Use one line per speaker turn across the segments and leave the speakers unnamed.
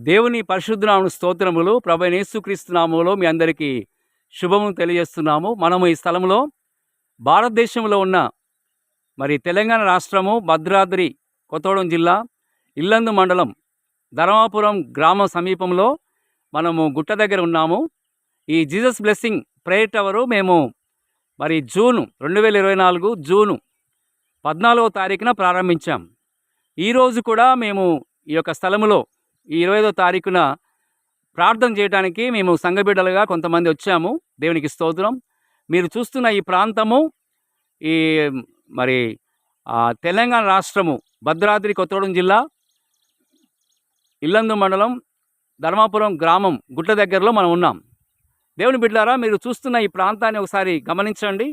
దేవుని పరిశుద్ధ నామమునకు స్తోత్రములు. ప్రభువైన యేసుక్రీస్తు నామములో మీ అందరికీ శుభములు తెలియజేస్తున్నాము. మనము ఈ స్థలంలో భారతదేశంలో ఉన్న తెలంగాణ రాష్ట్రము భద్రాద్రి కొత్తగూడెం జిల్లా ఇల్లందు మండలం ధర్మాపురం గ్రామం సమీపంలో మనము గుట్ట దగ్గర ఉన్నాము. ఈ జీసస్ బ్లెస్సింగ్ ప్రేయర్ టవరు మేము జూన్ 2024 జూను 14వ తారీఖున ప్రారంభించాం. ఈరోజు కూడా మేము ఈ యొక్క స్థలములో ఈ 25వ తారీఖున ప్రార్థన చేయడానికి మేము సంఘబిడ్డలుగా కొంతమంది వచ్చాము. దేవునికి స్తోత్రం. మీరు చూస్తున్న ఈ ప్రాంతము ఈ తెలంగాణ రాష్ట్రము భద్రాద్రి కొత్తగూడెం జిల్లా ఇల్లందు మండలం ధర్మాపురం గ్రామం గుట్ట దగ్గరలో మనం ఉన్నాం. దేవుని బిడ్డలారా, మీరు చూస్తున్న ఈ ప్రాంతాన్ని ఒకసారి గమనించండి.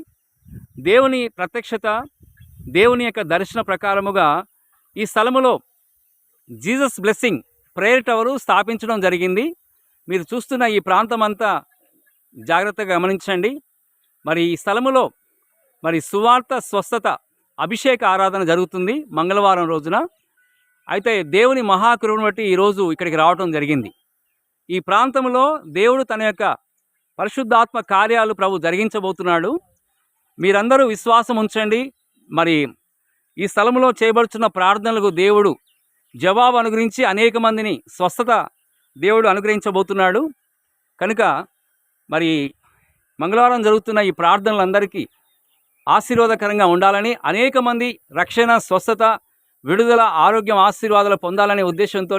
దేవుని ప్రత్యక్షత, దేవుని యొక్క దర్శన ప్రకారముగా ఈ స్థలములో జీసస్ బ్లెస్సింగ్ ప్రేయర్ టవరు స్థాపించడం జరిగింది. మీరు చూస్తున్న ఈ ప్రాంతం అంతా జాగ్రత్తగా గమనించండి. ఈ స్థలములో సువార్త స్వస్థత అభిషేక ఆరాధన జరుగుతుంది మంగళవారం రోజున. అయితే దేవుని మహాకృపను బట్టి ఈరోజు ఇక్కడికి రావడం జరిగింది. ఈ ప్రాంతంలో దేవుడు తన యొక్క పరిశుద్ధాత్మ కార్యాలు ప్రభు జరిగించబోతున్నాడు. మీరందరూ విశ్వాసం ఉంచండి. ఈ స్థలంలో చేయబడుతున్న ప్రార్థనలకు దేవుడు జవాబు అనుగ్రహించి అనేక మందిని స్వస్థత దేవుడు అనుగ్రహించబోతున్నాడు. కనుక మంగళవారం జరుగుతున్న ఈ ప్రార్థనలందరికీ ఆశీర్వాదకరంగా ఉండాలని, అనేక మంది రక్షణ, స్వస్థత, విడుదల, ఆరోగ్యం, ఆశీర్వాదాలు పొందాలనే ఉద్దేశంతో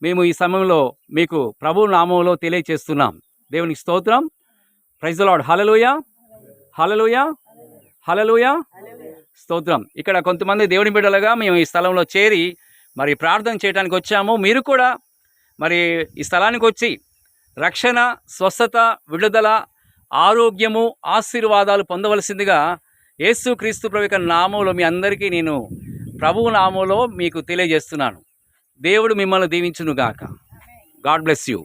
మేము ఈ సమయంలో మీకు ప్రభు నామంలో తెలియచేస్తున్నాం. దేవునికి స్తోత్రం. Praise the lord. హల్లెలూయా, హల్లెలూయా, హల్లెలూయా, స్తోత్రం. ఇక్కడ కొంతమంది దేవుని బిడ్డలుగా మేము ఈ స్థలంలో చేరి ప్రార్థన చేయడానికి వచ్చాము. మీరు కూడా ఈ స్థలానికి వచ్చి రక్షణ, స్వస్థత, విడుదల, ఆరోగ్యము, ఆశీర్వాదాలు పొందవలసిందిగా యేసుక్రీస్తు ప్రభు యొక్క నామంలో మీ అందరికీ నేను ప్రభువు నామంలో మీకు తెలియజేస్తున్నాను. దేవుడు మిమ్మల్ని దీవించును గాక. God bless you.